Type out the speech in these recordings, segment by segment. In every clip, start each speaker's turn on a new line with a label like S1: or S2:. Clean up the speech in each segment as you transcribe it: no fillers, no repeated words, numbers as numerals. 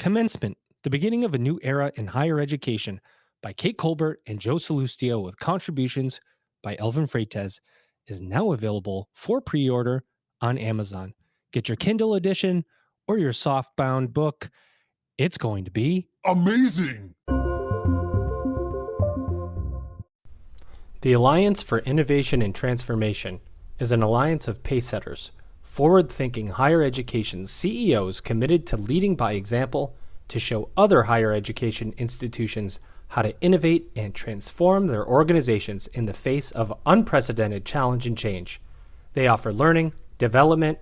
S1: Commencement, the beginning of a new era in higher education by Kate Colbert and Joe Salustio with contributions by Elvin Freites is now available for pre-order on Amazon. Get your Kindle edition or your softbound book. It's going to be
S2: amazing.
S1: The Alliance for Innovation and Transformation is an alliance of pacesetters, forward-thinking higher education CEOs committed to leading by example to show other higher education institutions how to innovate and transform their organizations in the face of unprecedented challenge and change. They offer learning, development,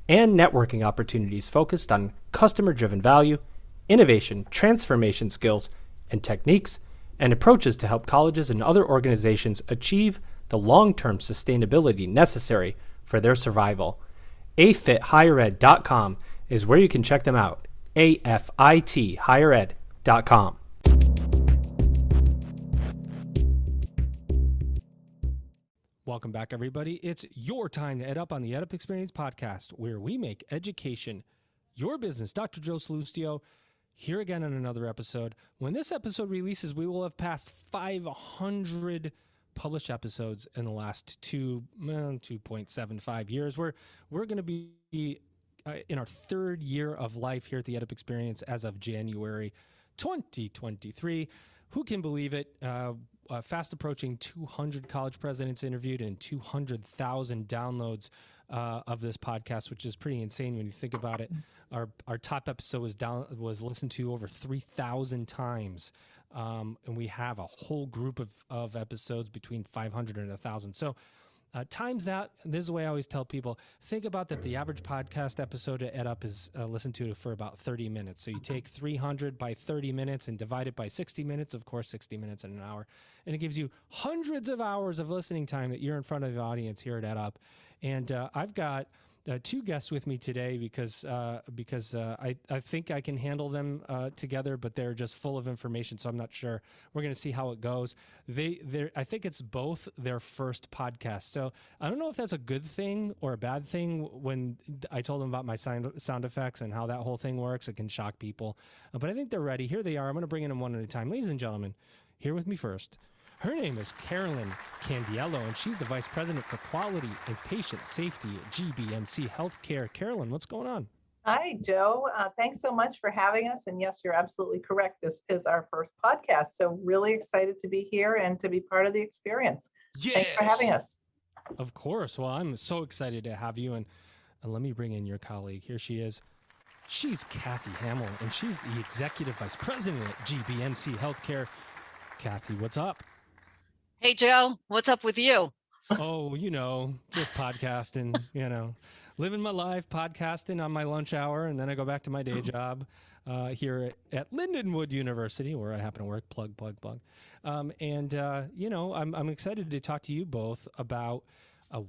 S1: and networking opportunities focused on customer-driven value, innovation, transformation skills, and techniques, and approaches to help colleges and other organizations achieve the long-term sustainability necessary for their survival. AFITHigherEd.com is where you can check them out. AFITHigherEd.com. Welcome back, everybody. It's your time to EdUp on the EdUp Experience podcast, where we make education your business. Dr. Joe Salustio here again on another episode. When this episode releases, we will have passed 500 published episodes in the last 2.75 years. We're going to be in our third year of life here at the EdUp Experience as of January 2023. Who can believe it? Fast approaching 200 college presidents interviewed and 200,000 downloads of this podcast, which is pretty insane when you think about it. Our top episode was listened to over 3,000 times, and we have a whole group of episodes between 500 and 1,000. So times that, this is the way I always tell people, think about that the average podcast episode at EdUp is listened to for about 30 minutes. So you take 300 by 30 minutes and divide it by 60 minutes, of course, 60 minutes in an hour. And it gives you hundreds of hours of listening time that you're in front of the audience here at EdUp. And I've got two guests with me today because I think I can handle them together, but they're just full of information, so I'm not sure. We're going to see how it goes. I think it's both their first podcast, so I don't know if that's a good thing or a bad thing. When I told them about my sound effects and how that whole thing works, it can shock people. But I think they're ready. Here they are. I'm going to bring in them one at a time. Ladies and gentlemen, here with me first. Her name is Carolyn Candiello, and she's the Vice President for Quality and Patient Safety at GBMC Healthcare. Carolyn, what's going on?
S3: Hi, Joe. Thanks so much for having us. And yes, you're absolutely correct. This is our first podcast. So really excited to be here and to be part of the experience. Yes. Thanks for having us.
S1: Of course. Well, I'm so excited to have you. And let me bring in your colleague. Here she is. She's Kathy Hamill, and she's the Executive Vice President at GBMC Healthcare. Kathy, what's up?
S4: Hey, Joe, what's up with you?
S1: Oh, just podcasting, living my life, podcasting on my lunch hour. And then I go back to my day job here at Lindenwood University, where I happen to work, plug. I'm excited to talk to you both about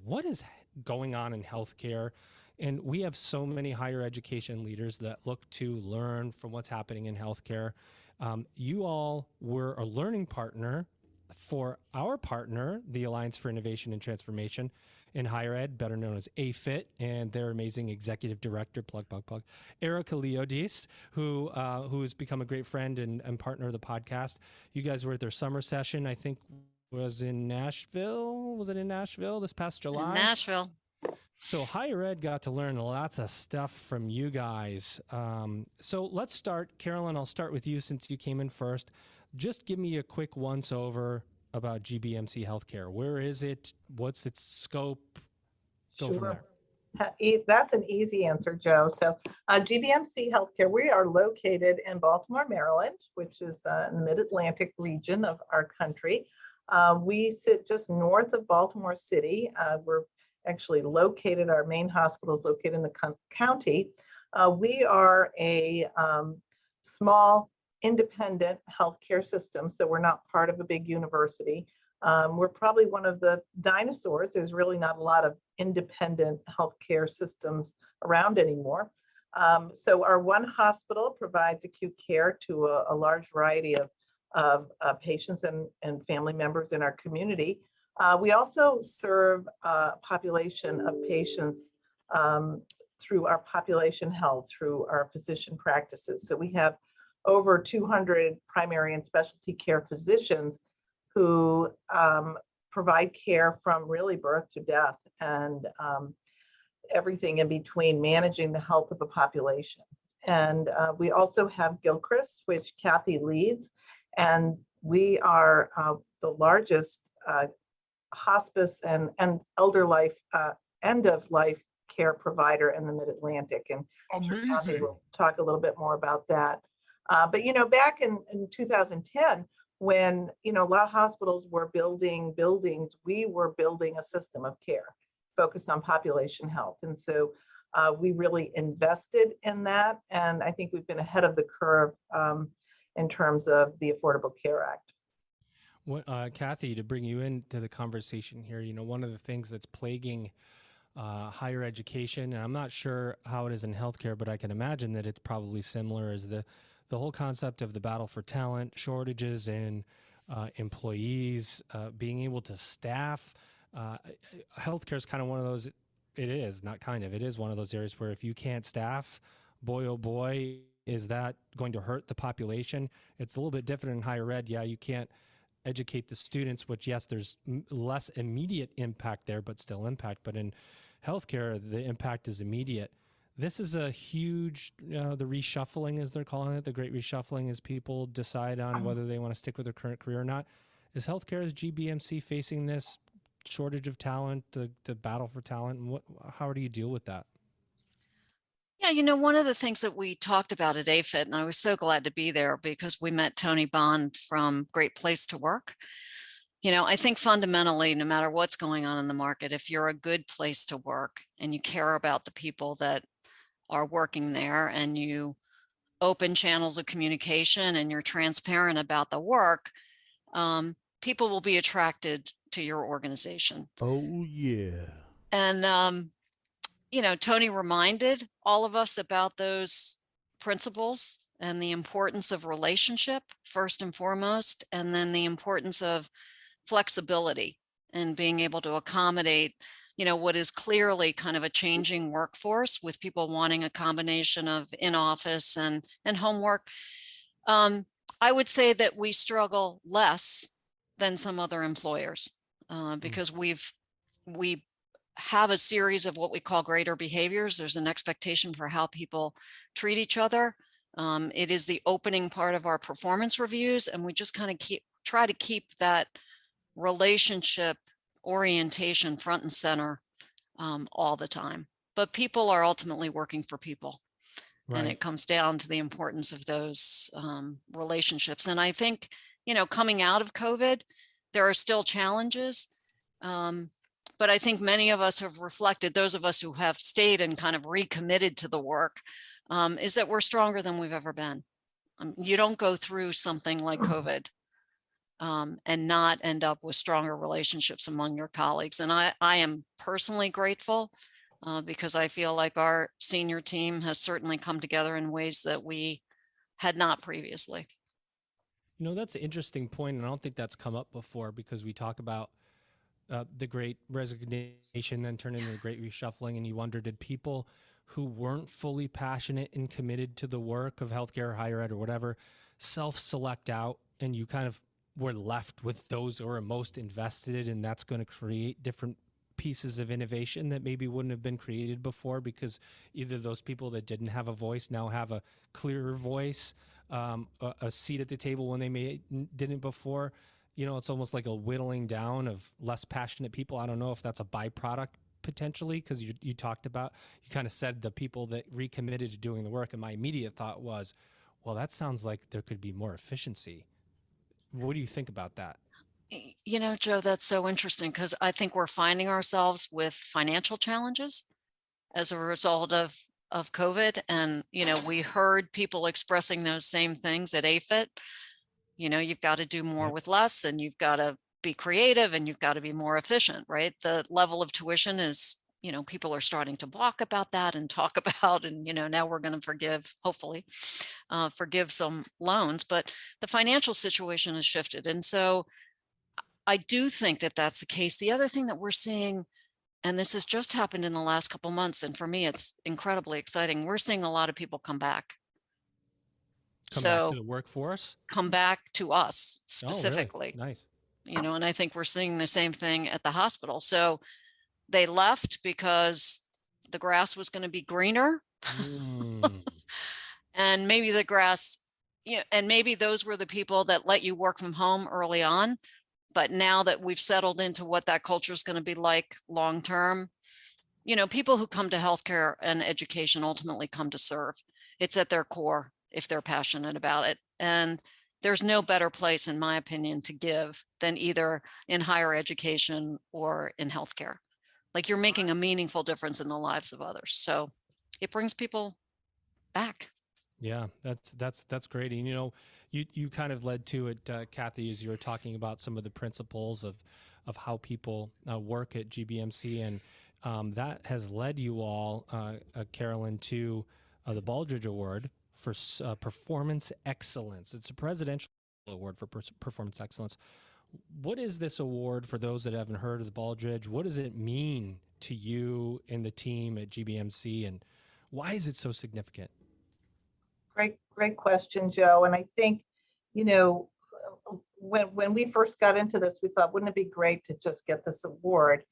S1: what is going on in healthcare. And we have so many higher education leaders that look to learn from what's happening in healthcare. You all were a learning partner for our partner, the Alliance for Innovation and Transformation in Higher Ed, better known as AFIT, and their amazing executive director, plug, Erica Leodis, who has become a great friend and partner of the podcast. You guys were at their summer session, I think was in Nashville. Was it in Nashville this past July?
S4: Nashville.
S1: So Higher Ed got to learn lots of stuff from you guys. So let's start. Carolyn, I'll start with you since you came in first. Just give me a quick once-over about GBMC Healthcare. Where is it? What's its scope? Go from there.
S3: That's an easy answer, Joe. So GBMC Healthcare, we are located in Baltimore, Maryland, which is in the mid-Atlantic region of our country. We sit just north of Baltimore City. We're actually located, our main hospital is located in the county. We are a small independent healthcare system, so we're not part of a big university. We're probably one of the dinosaurs. There's really not a lot of independent healthcare systems around anymore. So our one hospital provides acute care to a large variety of patients and family members in our community. We also serve a population of patients through our population health, through our physician practices. So we have over 200 primary and specialty care physicians who provide care from really birth to death and everything in between, managing the health of a population. And we also have Gilchrist, which Kathy leads, and we are the largest hospice and elder life, end of life care provider in the Mid-Atlantic. And Kathy will talk a little bit more about that. But, you know, back in 2010, when, you know, a lot of hospitals were building buildings, we were building a system of care focused on population health. And so we really invested in that. And I think we've been ahead of the curve in terms of the Affordable Care Act.
S1: Kathy, to bring you into the conversation here, you know, one of the things that's plaguing higher education, and I'm not sure how it is in healthcare, but I can imagine that it's probably similar, is the whole concept of the battle for talent, shortages in employees, being able to staff. Healthcare is kind of one of those, it is one of those areas where if you can't staff, boy, oh boy, is that going to hurt the population? It's a little bit different in higher ed. Yeah, you can't educate the students, which yes, there's less immediate impact there, but still impact. But in healthcare, the impact is immediate. This is a huge, the reshuffling, as they're calling it, the great reshuffling, as people decide on whether they want to stick with their current career or not. Is healthcare, is GBMC facing this shortage of talent, the battle for talent, and how do you deal with that?
S4: Yeah, you know, one of the things that we talked about at AFIT, and I was so glad to be there because we met Tony Bond from Great Place to Work. You know, I think fundamentally, no matter what's going on in the market, if you're a good place to work and you care about the people that are working there and you open channels of communication and you're transparent about the work, people will be attracted to your organization.
S2: Oh, yeah.
S4: And, you know, Tony reminded all of us about those principles and the importance of relationship first and foremost, and then the importance of flexibility and being able to accommodate, you know, what is clearly kind of a changing workforce with people wanting a combination of in-office and homework. I would say that we struggle less than some other employers because we have a series of what we call greater behaviors. There's an expectation for how people treat each other. It is the opening part of our performance reviews, and we just kind of try to keep that relationship orientation front and center all the time. But people are ultimately working for people. Right. And it comes down to the importance of those relationships. And I think, you know, coming out of COVID, there are still challenges. But I think many of us have reflected, those of us who have stayed and kind of recommitted to the work, is that we're stronger than we've ever been. You don't go through something like COVID and not end up with stronger relationships among your colleagues. And I am personally grateful because I feel like our senior team has certainly come together in ways that we had not previously.
S1: You know, that's an interesting point, and I don't think that's come up before because we talk about the great resignation then turned into the great reshuffling, and you wonder, did people who weren't fully passionate and committed to the work of healthcare, higher ed, or whatever, self-select out, and you kind of were left with those who are most invested, and that's going to create different pieces of innovation that maybe wouldn't have been created before because either those people that didn't have a voice now have a clearer voice, a seat at the table when they didn't before. You know, it's almost like a whittling down of less passionate people. I don't know if that's a byproduct potentially, because you talked about, you kind of said the people that recommitted to doing the work, and my immediate thought was, well, that sounds like there could be more efficiency. What do you think about that?
S4: You know, Joe, that's so interesting because I think we're finding ourselves with financial challenges as a result of COVID. And, you know, we heard people expressing those same things at AFIT. You know, you've got to do more with less, and you've got to be creative, and you've got to be more efficient, right? The level of tuition is, you know, people are starting to balk about that and talk about, and, you know, now we're going to forgive, hopefully, forgive some loans, but the financial situation has shifted. And so I do think that that's the case. The other thing that we're seeing and this has just happened in the last couple months, and for me, it's incredibly exciting. We're seeing a lot of people come back.
S1: Come back to the workforce?
S4: Come back to us
S1: Oh, really?
S4: specifically.
S1: Nice.
S4: And I think we're seeing the same thing at the hospital. So they left because the grass was going to be greener. And maybe the grass, and maybe those were the people that let you work from home early on. But now that we've settled into what that culture is going to be like long term, people who come to healthcare and education ultimately come to serve. It's at their core if they're passionate about it. And there's no better place, in my opinion, to give than either in higher education or in healthcare. Like, you're making a meaningful difference in the lives of others. So it brings people back.
S1: Yeah, that's great. And you kind of led to it, Kathy, as you were talking about some of the principles of how people work at GBMC, and that has led you all, Carolyn, to the Baldrige Award for performance excellence. It's a presidential award for performance excellence. What is this award for those that haven't heard of the Baldrige? What does it mean to you and the team at GBMC, and why is it so significant?
S3: Great question, Joe. And I think, when we first got into this, we thought, wouldn't it be great to just get this award?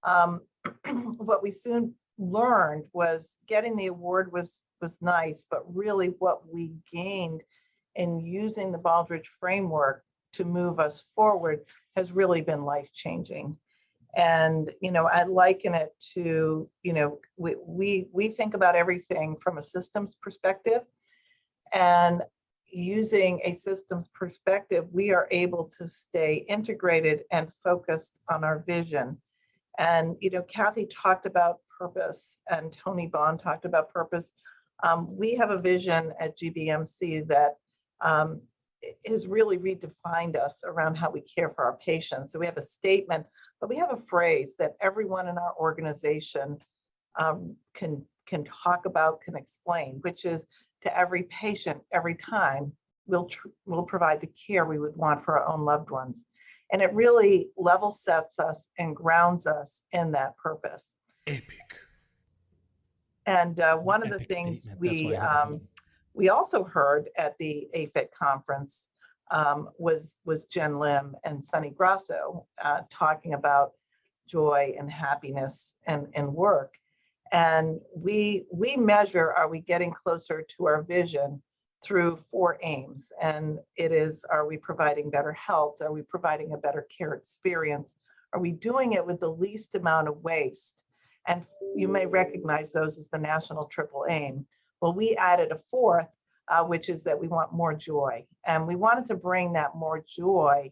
S3: What we soon learned was getting the award was nice, but really what we gained in using the Baldrige framework to move us forward has really been life-changing. And, I liken it to, we think about everything from a systems perspective, and using a systems perspective, we are able to stay integrated and focused on our vision. And, Kathy talked about purpose, and Tony Bond talked about purpose. We have a vision at GBMC that has really redefined us around how we care for our patients. So we have a statement, but we have a phrase that everyone in our organization can talk about, can explain, which is, to every patient, every time, we'll provide the care we would want for our own loved ones. And it really level sets us and grounds us in that purpose.
S1: Epic.
S3: And one of the things we also heard at the AFIT conference was Jen Lim and Sunny Grasso talking about joy and happiness and work. And we measure, are we getting closer to our vision through 4 aims? And it is, are we providing better health? Are we providing a better care experience? Are we doing it with the least amount of waste? And you may recognize those as the national triple aim. Well, we added a 4th, which is that we want more joy. And we wanted to bring that more joy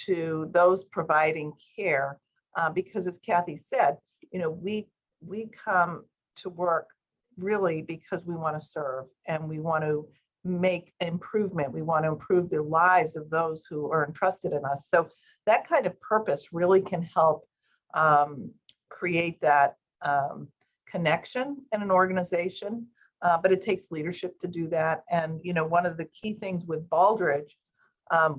S3: to those providing care, because as Kathy said, we come to work really because we want to serve and we want to make improvement. We want to improve the lives of those who are entrusted in us. So that kind of purpose really can help create that connection in an organization, but it takes leadership to do that. And, one of the key things with Baldrige,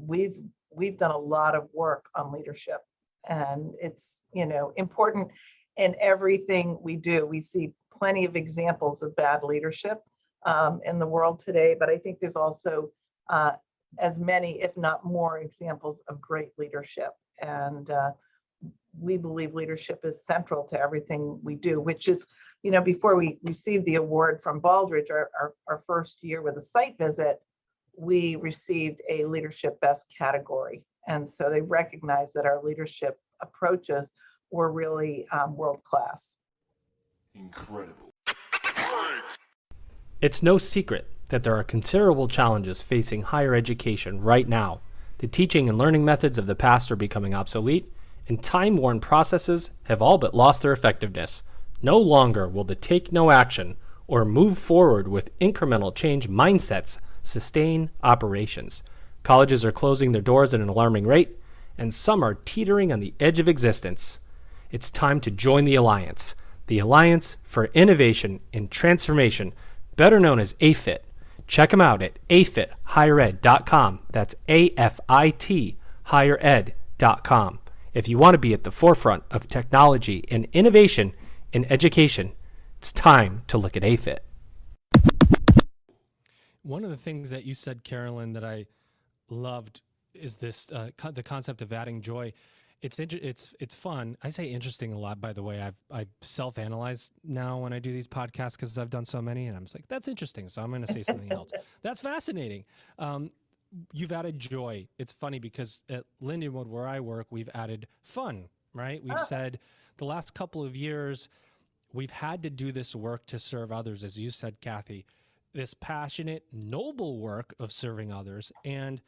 S3: we've done a lot of work on leadership, and it's, important in everything we do. We see plenty of examples of bad leadership in the world today, but I think there's also as many, if not more, examples of great leadership. And we believe leadership is central to everything we do, which is, before we received the award from Baldrige, our first year with a site visit, we received a leadership best category. And so they recognized that our leadership approaches were really world-class.
S2: Incredible.
S1: It's no secret that there are considerable challenges facing higher education right now. The teaching and learning methods of the past are becoming obsolete, and time-worn processes have all but lost their effectiveness. No longer will the take no action or move forward with incremental change mindsets sustain operations. Colleges are closing their doors at an alarming rate, and some are teetering on the edge of existence. It's time to join the Alliance for Innovation and Transformation, better known as AFIT. Check them out at afithighered.com. That's AFIT highered.com. If you want to be at the forefront of technology and innovation in education, it's time to look at AFIT. One of the things that you said, Carolyn, that I loved is this the concept of adding joy. It's fun. I say interesting a lot, by the way. I self-analyze now when I do these podcasts because I've done so many, and I'm just like, that's interesting, so I'm going to say something else. That's fascinating. You've added joy. It's funny because at Lindenwood, where I work, we've added fun, right? We've said the last couple of years, we've had to do this work to serve others, as you said, Kathy, this passionate, noble work of serving others, and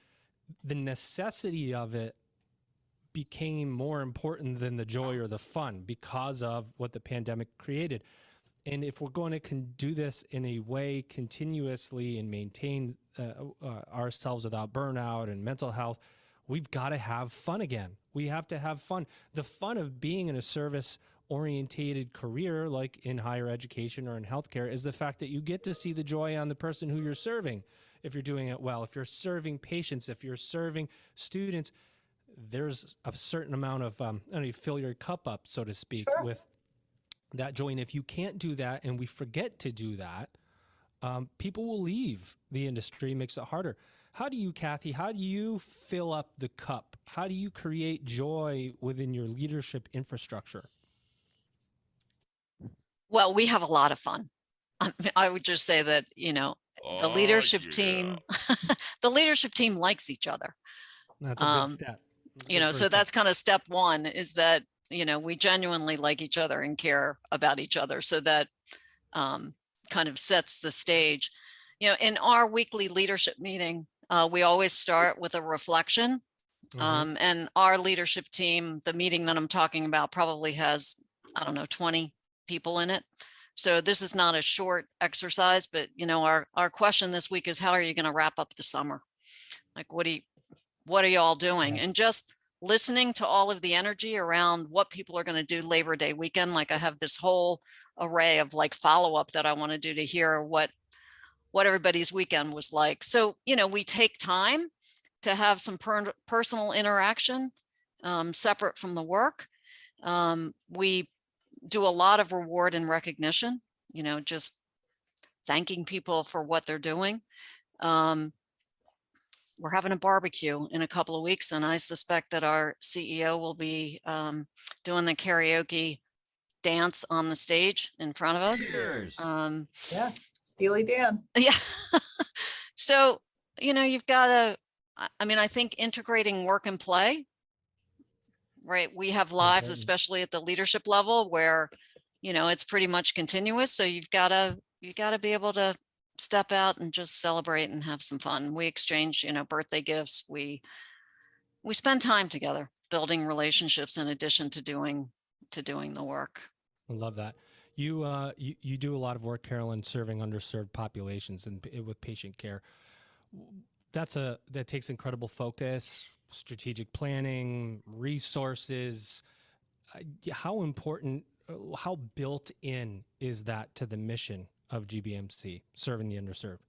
S1: the necessity of it became more important than the joy or the fun because of what the pandemic created. And if we're going to do this in a way continuously and maintain ourselves without burnout and mental health, we've got to have fun again. We have to have fun. The fun of being in a service-orientated career, like in higher education or in healthcare, is the fact that you get to see the joy on the person who you're serving. If you're doing it well, if you're serving patients, if you're serving students, there's a certain amount of, you fill your cup up, so to speak,
S3: Sure.
S1: with that joy. And if you can't do that, and we forget to do that, people will leave the industry. Makes it harder. How do you, Kathy, how do you fill up the cup? How do you create joy within your leadership infrastructure?
S4: Well, we have a lot of fun. I would just say that, the leadership team, the leadership team likes each other.
S1: That's a big step.
S4: So that's kind of step one, is that, we genuinely like each other and care about each other. So that kind of sets the stage. In our weekly leadership meeting, we always start with a reflection. And our leadership team, the meeting that I'm talking about, probably has, 20 people in it. So this is not a short exercise, but our question this week is, how are you going to wrap up the summer? Like, what are you all doing? And just listening to all of the energy around what people are going to do Labor Day weekend. Like, I have this whole array of follow-up that I want to do to hear what everybody's weekend was like. So, we take time to have some personal interaction separate from the work. We do a lot of reward and recognition, just thanking people for what they're doing. We're having a barbecue in a couple of weeks, and I suspect that our CEO will be doing the karaoke dance on the stage in front of us.
S3: Yeah, Steely Dan.
S4: Yeah. So, you've got to, I think integrating work and play, right? We have lives, especially at the leadership level, where, it's pretty much continuous. So you've got to be able to step out and just celebrate and have some fun. We exchange, birthday gifts. We spend time together building relationships in addition to doing the work.
S1: I love that. You do a lot of work, Carolyn, serving underserved populations and with patient care. That takes incredible focus, strategic planning, resources. How important, how built in is that to the mission of GBMC, serving the underserved?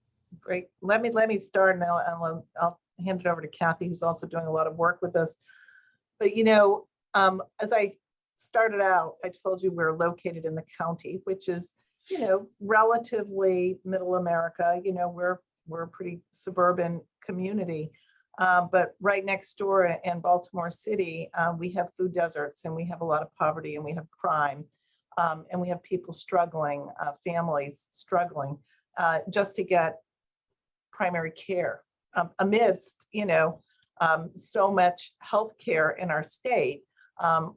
S3: Great. Let me start now, and I'll hand it over to Kathy, who's also doing a lot of work with us. But as I started out, I told you we're located in the county, which is relatively middle America. We're a pretty suburban community, but right next door in Baltimore City, we have food deserts, and we have a lot of poverty, and we have crime. And we have people struggling, families struggling just to get primary care amidst, so much healthcare in our state.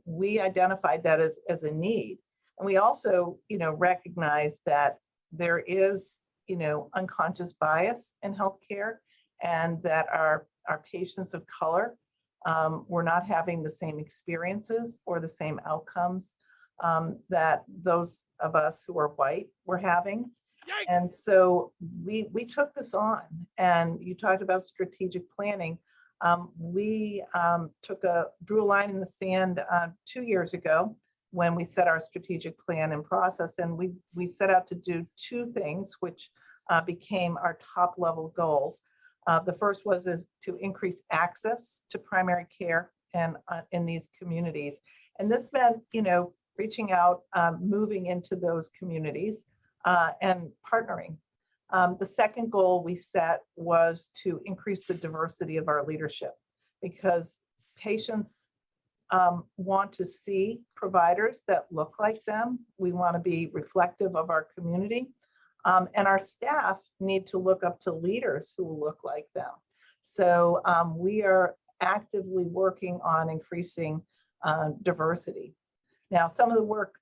S3: We identified that as a need. And we also, recognize that there is, unconscious bias in healthcare, and that our patients of color were not having the same experiences or the same outcomes that those of us who are white were having. Yikes. And so we took this on, and you talked about strategic planning. We drew a line in the sand 2 years ago when we set our strategic plan and process, and we set out to do two things, which became our top level goals. The first was to increase access to primary care and in these communities. And this meant, reaching out, moving into those communities and partnering. The second goal we set was to increase the diversity of our leadership, because patients want to see providers that look like them. We want to be reflective of our community. And our staff need to look up to leaders who look like them. So we are actively working on increasing diversity. Now, some of the work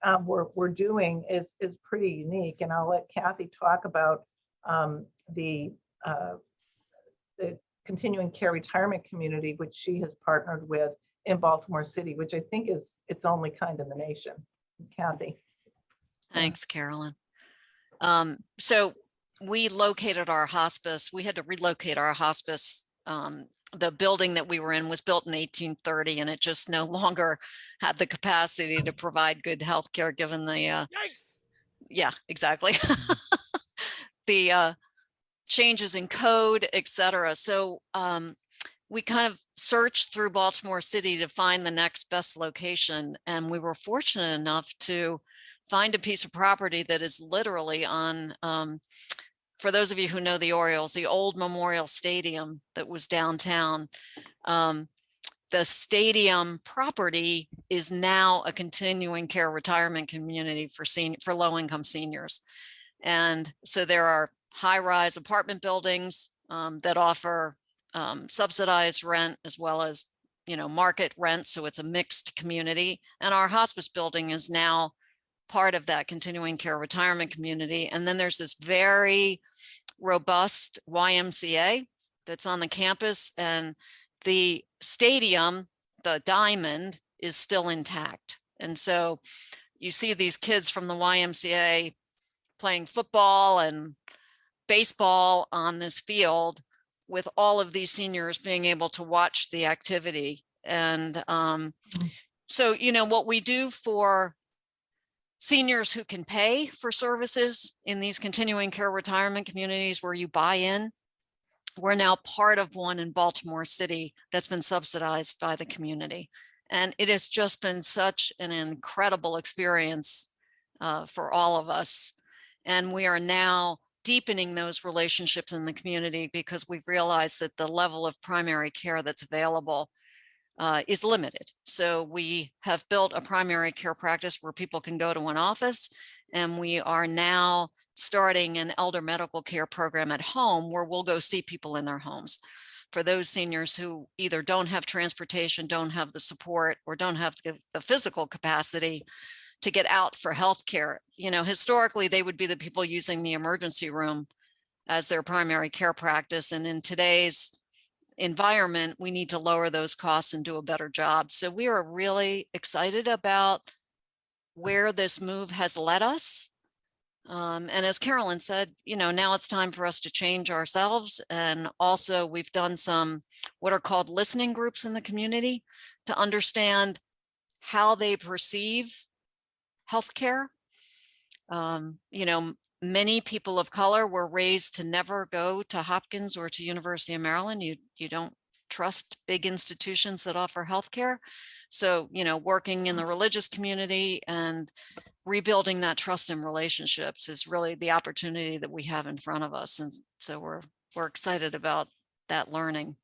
S3: we're doing is pretty unique, and I'll let Kathy talk about the continuing care retirement community, which she has partnered with in Baltimore City, which I think is its only kind in the nation. Kathy.
S4: Thanks, Carolyn. So we located our hospice. We had to relocate our hospice. The building that we were in was built in 1830, and it just no longer had the capacity to provide good health care given the, yeah, exactly. The changes in code, et cetera. So we kind of searched through Baltimore City to find the next best location. And we were fortunate enough to find a piece of property that is literally on, for those of you who know the Orioles, the old Memorial Stadium that was downtown. The stadium property is now a continuing care retirement community for low-income seniors. And so there are high-rise apartment buildings that offer subsidized rent as well as, market rent. So it's a mixed community. And our hospice building is now part of that continuing care retirement community. And then there's this very robust YMCA that's on the campus, and the stadium, the diamond, is still intact. And so you see these kids from the YMCA playing football and baseball on this field, with all of these seniors being able to watch the activity. And so, what we do for seniors who can pay for services in these continuing care retirement communities where you buy in, we're now part of one in Baltimore City that's been subsidized by the community. And it has just been such an incredible experience for all of us. And we are now deepening those relationships in the community because we've realized that the level of primary care that's available is limited. So we have built a primary care practice where people can go to an office, and we are now starting an elder medical care program at home where we'll go see people in their homes. For those seniors who either don't have transportation, don't have the support, or don't have the physical capacity to get out for healthcare. Historically, they would be the people using the emergency room as their primary care practice. And in today's environment, we need to lower those costs and do a better job. So we are really excited about where this move has led us. And as Carolyn said, now it's time for us to change ourselves. And also we've done some what are called listening groups in the community to understand how they perceive healthcare. Many people of color were raised to never go to Hopkins or to University of Maryland. You don't trust big institutions that offer healthcare. So, working in the religious community and rebuilding that trust in relationships is really the opportunity that we have in front of us. And so we're excited about that learning.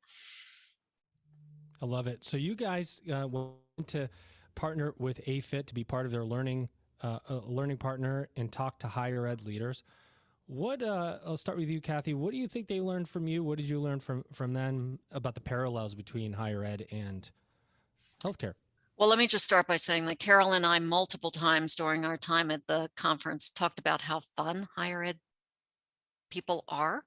S1: I love it. So you guys went to partner with AFIT to be part of their learning partner and talk to higher ed leaders. I'll start with you, Kathy. What do you think they learned from you? What did you learn from them about the parallels between higher ed and healthcare?
S4: Well, let me just start by saying that Carol and I multiple times during our time at the conference talked about how fun higher ed people are.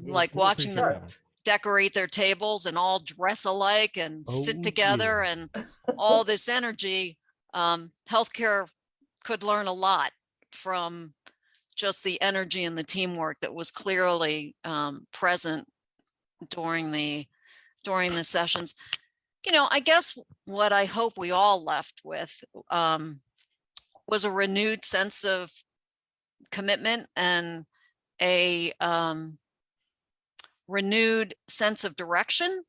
S4: Like watching them decorate their tables and all dress alike and sit together and all this energy. Healthcare could learn a lot from just the energy and the teamwork that was clearly present during the sessions. I guess what I hope we all left with was a renewed sense of commitment and a renewed sense of direction.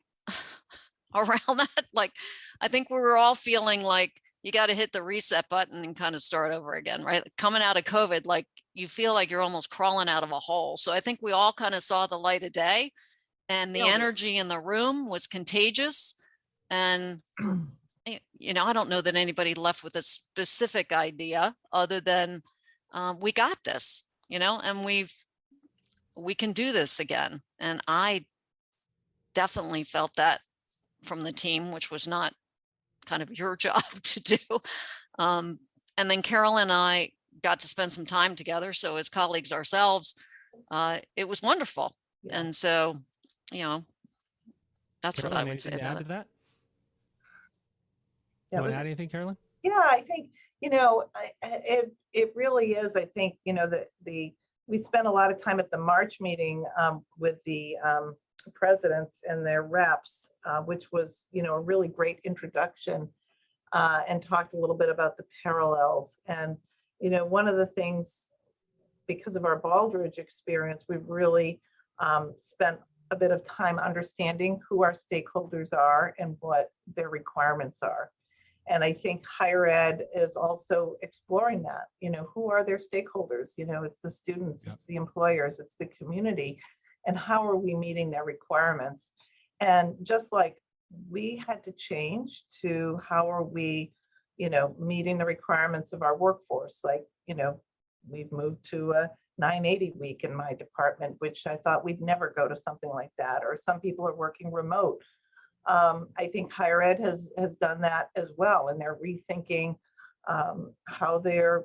S4: around that. Like, I think we were all feeling like you got to hit the reset button and kind of start over again, right? Coming out of COVID, like you feel like you're almost crawling out of a hole. So I think we all kind of saw the light of day, and the energy in the room was contagious. And, you know, I don't know that anybody left with a specific idea other than we got this, you know, and we can do this again. And I definitely felt that from the team, which was not kind of your job to do. And then Carolyn and I got to spend some time together. So as colleagues ourselves, it was wonderful. Yeah. And so, you know, that's
S1: Carolyn,
S4: what I would say about it.
S1: That?
S3: Yeah,
S1: you want to add anything, Carolyn?
S3: Yeah, I think, you know, it really is. I think, you know, we spent a lot of time at the March meeting with the presidents and their reps, which was, you know, a really great introduction, and talked a little bit about the parallels. And, you know, one of the things, because of our Baldrige experience, we've really spent a bit of time understanding who our stakeholders are and what their requirements are. And I think higher ed is also exploring that, you know, who are their stakeholders? You know, it's the students, It's the employers, it's the community, and how are we meeting their requirements? And just like we had to change to how are we, you know, meeting the requirements of our workforce? Like, you know, we've moved to a 980 week in my department, which I thought we'd never go to something like that, or some people are working remote. I think higher ed has done that as well, and they're rethinking how they're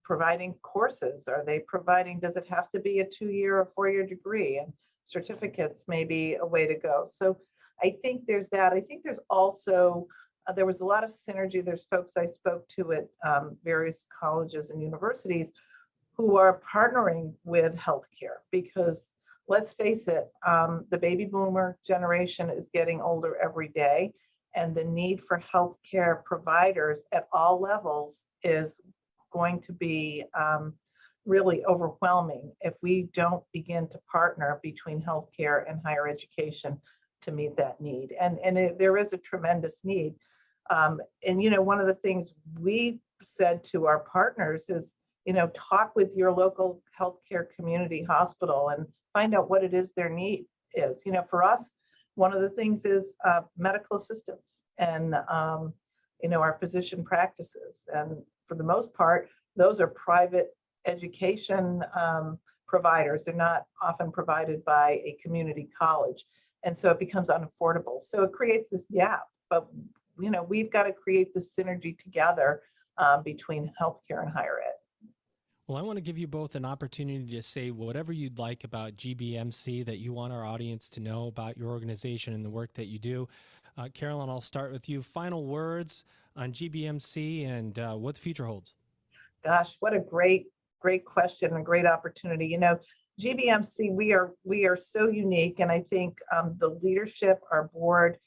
S3: providing courses. Are they providing, does it have to be a 2-year or 4-year degree? And certificates may be a way to go. So I think there's that. I think there's also, there was a lot of synergy. There's folks I spoke to at various colleges and universities who are partnering with healthcare, because let's face it, the baby boomer generation is getting older every day, and the need for healthcare providers at all levels is going to be really overwhelming if we don't begin to partner between healthcare and higher education to meet that need. And there is a tremendous need. And, you know, one of the things we said to our partners is, you know, talk with your local healthcare community hospital and find out what it is their need is. You know, for us, one of the things is medical assistants and, you know, our physician practices. And for the most part, those are private education providers. They're not often provided by a community college. And so it becomes unaffordable. So it creates this gap. But, you know, we've got to create this synergy together between healthcare and higher ed.
S1: Well, I want to give you both an opportunity to say whatever you'd like about GBMC that you want our audience to know about your organization and the work that you do. Carolyn, I'll start with you. Final words on GBMC and what the future holds.
S3: Gosh, what a great question and a great opportunity. You know, GBMC, we are so unique, and I think the leadership, our board,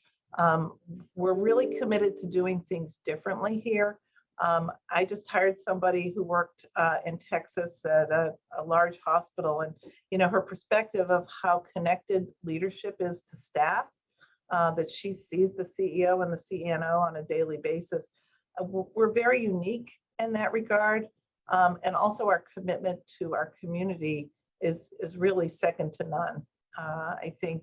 S3: we're really committed to doing things differently here. I just hired somebody who worked in Texas at a large hospital, and, you know, her perspective of how connected leadership is to staff, that she sees the CEO and the CNO on a daily basis. We're very unique in that regard. And also our commitment to our community is really second to none. I think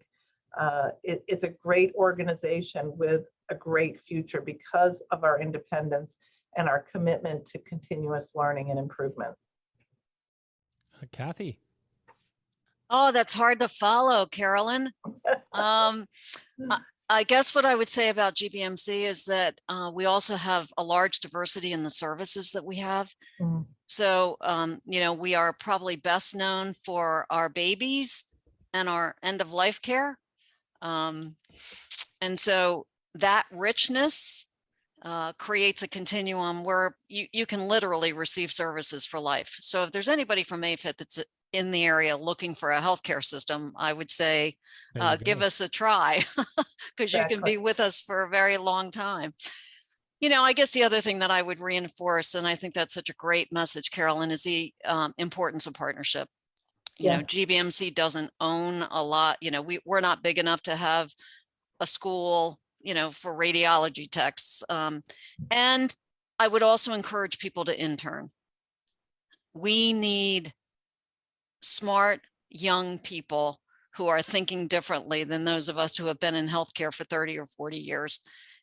S3: it's a great organization with a great future because of our independence and our commitment to continuous learning and improvement.
S1: Kathy.
S4: Oh, that's hard to follow, Carolyn. I guess what I would say about GBMC is that we also have a large diversity in the services that we have. Mm. So, you know, we are probably best known for our babies and our end of life care. And so that richness creates a continuum where you can literally receive services for life. So if there's anybody from AFIT that's in the area looking for a healthcare system, I would say, give us a try, because you can be with us for a very long time. You know, I guess the other thing that I would reinforce, and I think that's such a great message, Carolyn, is the importance of partnership. You know, GBMC doesn't own a lot. You know, we're not big enough to have a school for radiology techs. And I would also encourage people to intern. We need smart, young people who are thinking differently than those of us who have been in healthcare for 30 or 40 years.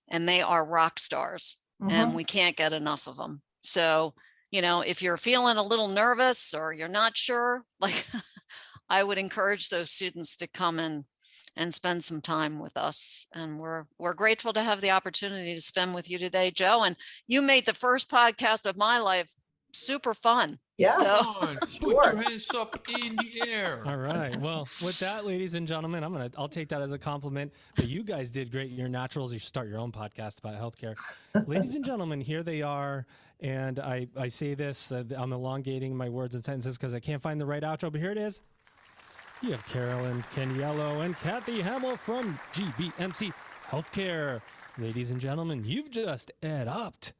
S4: And they are rock stars, and we can't get enough of them. So, if you're feeling a little nervous or you're not sure, like I would encourage those students to come in and spend some time with us. And we're grateful to have the opportunity to spend with you today, Joe. And you made the first podcast of my life super fun.
S3: Yeah.
S4: So.
S5: Put your hands up in the air.
S1: All right. Well, with that, ladies and gentlemen, I'll take that as a compliment. But you guys did great. You're naturals. You should start your own podcast about healthcare. Ladies and gentlemen, here they are. And I say this, I'm elongating my words and sentences because I can't find the right outro, but here it is. You have Carolyn, Candiello, and Kathy Hamill from GBMC Healthcare. Ladies and gentlemen, you've just EdUp'd.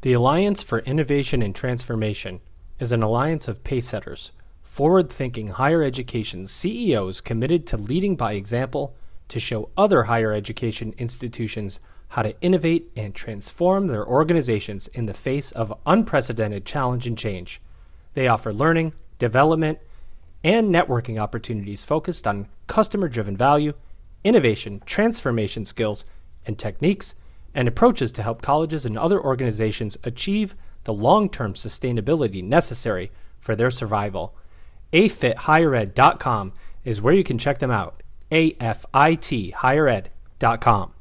S1: The Alliance for Innovation and Transformation is an alliance of pacesetters, forward-thinking higher education CEOs committed to leading by example to show other higher education institutions how to innovate and transform their organizations in the face of unprecedented challenge and change. They offer learning, development, and networking opportunities focused on customer-driven value, innovation, transformation skills, and techniques, and approaches to help colleges and other organizations achieve the long-term sustainability necessary for their survival. AFITHigherEd.com is where you can check them out. AFITHigherEd.com.